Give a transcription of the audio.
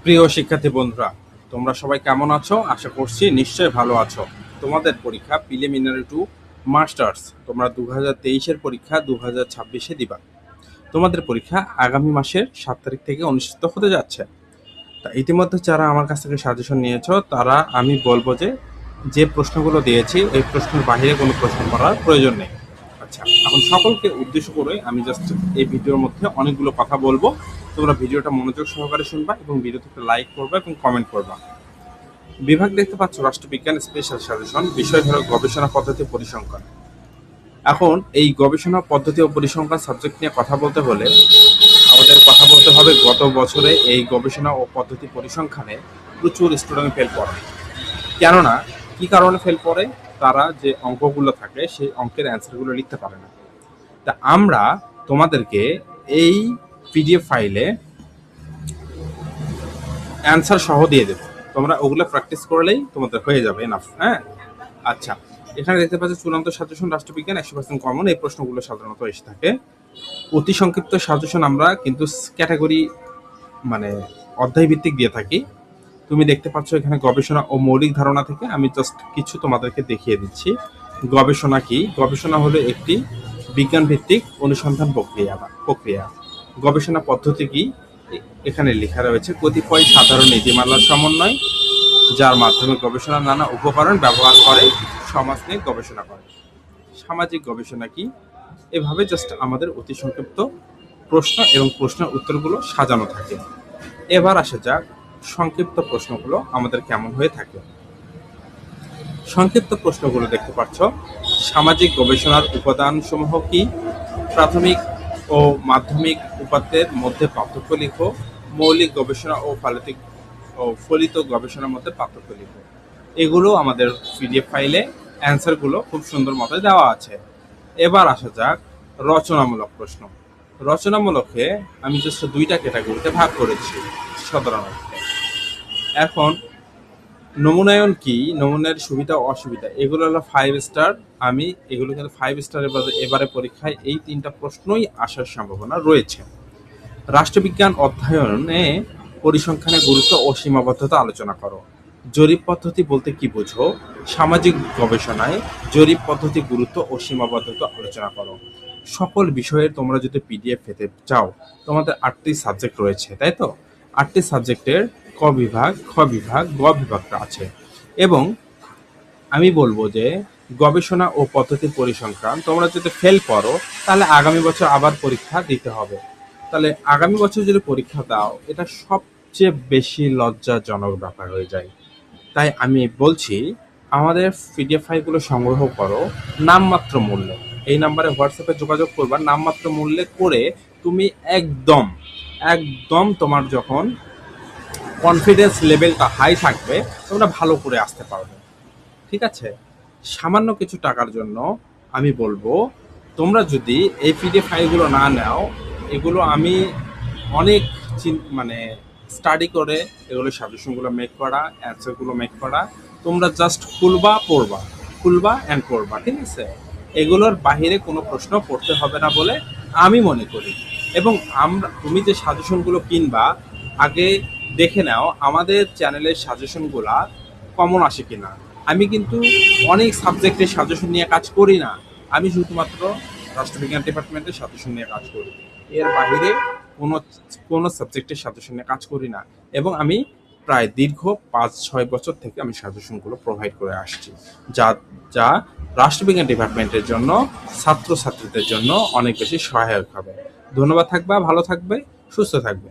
প্রিয় শিক্ষার্থী বন্ধুরা, তোমরা সবাই কেমন আছো? আশা করছি নিশ্চয়ই ভালো আছো। তোমাদের পরীক্ষা প্রিলিমিনারি টু মাস্টার্স, তোমরা 2023-এর পরীক্ষা 2026-এ দিবা। তোমাদের পরীক্ষা আগামী মাসের 7 তারিখ থেকে অনুষ্ঠিত হতে যাচ্ছে। তা ইতিমধ্যে যারা আমার কাছ থেকে সাজেশন নিয়েছো, তারা আমি বলবো যে প্রশ্নগুলো দিয়েছি এই প্রশ্নের বাইরে কোনো প্রশ্ন করার প্রয়োজন নেই। আচ্ছা, এখন সকলকে উদ্দেশ্য করে আমি জাস্ট এই ভিডিওর মধ্যে অনেকগুলো কথা বলবো। তোমরা ভিডিওটা মনোযোগ সহকারে শুনবা এবং ভিডিওতে লাইক করবা এবং কমেন্ট করবা। বিভাগ দেখতে পাচ্ছ রাষ্ট্রবিজ্ঞান স্পেশাল সাজেশন, বিষয় হলো গবেষণা পদ্ধতি পরিসংখ্যান। এখন এই গবেষণা পদ্ধতি ও পরিসংখ্যান সাবজেক্ট নিয়ে কথা বলতে হলে আমাদের কথা বলতে হবে গত বছরে এই গবেষণা ও পদ্ধতি পরিসংখ্যানে প্রচুর স্টুডেন্ট ফেল করে। কেননা কি কারণে ফেল করে? তারা যে অঙ্কগুলো থাকে সেই অঙ্কের অ্যান্সারগুলো লিখতে পারে না। তা আমরা তোমাদেরকে এই পিডিএফ ফাইলে অ্যান্সার সহ দিয়ে দেবো, তোমরা ওগুলো প্র্যাকটিস করলেই তোমাদের হয়ে যাবে এনাফ। হ্যাঁ, আচ্ছা, এখানে দেখতে পাচ্ছ চূড়ান্ত সাজেশন রাষ্ট্রবিজ্ঞান 100% কমন। এই প্রশ্নগুলো সাধারণত এসে থাকে। অতি সংক্ষিপ্ত সাজেশন আমরা কিন্তু ক্যাটাগরি মানে অধ্যায় ভিত্তিক দিয়ে থাকি। তুমি দেখতে পাচ্ছ এখানে গবেষণা ও মৌলিক ধারণা থেকে আমি জাস্ট কিছু তোমাদেরকে দেখিয়ে দিচ্ছি। গবেষণা কি? গবেষণা হলো একটি বিজ্ঞান ভিত্তিক অনুসন্ধান প্রক্রিয়া। গবেষণা পদ্ধতি কি? এখানে লেখা রয়েছে কতিপয় সাধারণ নীতিমালার সমন্বয়, যার মাধ্যমে গবেষণা নানা উপকরণ ব্যবহার করে সমাজ নিয়ে গবেষণা করে। সামাজিক গবেষণা কি? এভাবে জাস্ট আমাদের অতি সংক্ষিপ্ত প্রশ্ন এবং প্রশ্নের উত্তরগুলো সাজানো থাকে। এবার আসা যাক সংক্ষিপ্ত প্রশ্নগুলো আমাদের কেমন হয়ে থাকে। সংক্ষিপ্ত প্রশ্নগুলো দেখতে পাচ্ছ। সামাজিক গবেষণার উপাদানসমূহ কি? প্রাথমিক ও মাধ্যমিক উপাত্তের মধ্যে পার্থক্য লিখো। মৌলিক গবেষণা ও ফলিত গবেষণার মধ্যে পার্থক্য লিখো। এগুলো আমাদের পিডিএফ ফাইলে অ্যান্সারগুলো খুব সুন্দর মতো দেওয়া আছে। এবার আসা যাক রচনামূলক প্রশ্ন। রচনামূলকে আমি জাস্ট 2টা ক্যাটাগরিতে ভাগ করেছি সাধারণত। এখন নমুনায়ন কি? নমুনার সুবিধা অসুবিধা এগুলো হলো 5 স্টার। আমি এগুলো কিন্তু 5 স্টারের এবারে পরীক্ষায় এই 3টা প্রশ্নই আসার সম্ভাবনা রয়েছে। রাষ্ট্রবিজ্ঞান অধ্যয়নে পরিসংখ্যানের গুরুত্ব ও সীমাবদ্ধতা আলোচনা করো। জরিপ পদ্ধতি বলতে কি বুঝো? সামাজিক গবেষণায় জরিপ পদ্ধতি গুরুত্ব ও সীমাবদ্ধতা আলোচনা করো। সকল বিষয়ের তোমরা যদি পিডিএফ পেতে চাও, তোমাদের 8টি সাবজেক্ট রয়েছে, তাই তো? 8টি সাবজেক্টের ক বিভাগ, খ বিভাগ, গ বিভাগটা আছে। এবং আমি বলবো যে গবেষণা ও পদ্ধতি পরিসংখ্যান তোমরা যদি ফেল করো, তাহলে আগামী বছর আবার পরীক্ষা দিতে হবে। তাহলে আগামী বছর যদি পরীক্ষা দাও, এটা সবচেয়ে বেশি লজ্জাজনক ব্যাপার হয়ে যায়। তাই আমি বলছি আমাদের পিডিএফ ফাইলগুলো সংগ্রহ করো নামমাত্র মূল্যে। এই নাম্বারে হোয়াটসঅ্যাপে যোগাযোগ করবা। নামমাত্র মূল্যে করে তুমি একদম একদম তোমার যখন কনফিডেন্স লেভেলটা হাই থাকবে, তোমরা ভালো করে আসতে পারবে। ঠিক আছে? সামান্য কিছু টাকার জন্য আমি বলবো তোমরা যদি এই পিডিএফ ফাইলগুলো না নাও, এগুলো আমি অনেক মানে স্টাডি করে এগুলো সাজেশনগুলো মেক করা, অ্যান্সারগুলো মেক করা। তোমরা জাস্ট খুলবা, পড়বা, খুলবা অ্যান্ড পড়বা। ঠিক আছে? এগুলোর বাহিরে কোনো প্রশ্ন পড়তে হবে না বলে আমি মনে করি। এবং তুমি যে সাজেশনগুলো কিনবা, আগে দেখে নাও আমাদের চ্যানেলের সাজেশনগুলা কমন আসে কিনা। আমি কিন্তু অনেক সাবজেক্টের সাজেশন নিয়ে কাজ করি না। আমি শুধুমাত্র রাষ্ট্রবিজ্ঞান ডিপার্টমেন্টের সাজেশন নিয়ে কাজ করি। এর বাইরে কোনো সাবজেক্টের সাজেশন নিয়ে কাজ করি না। এবং আমি প্রায় দীর্ঘ 5-6 বছর থেকে আমি সাজেশনগুলো প্রোভাইড করে আসছি, যা যা রাষ্ট্রবিজ্ঞান ডিপার্টমেন্টের জন্য ছাত্রছাত্রীদের জন্য অনেক বেশি সহায়ক হবে। ধন্যবাদ থাকবে, ভালো থাকবে, সুস্থ থাকবে।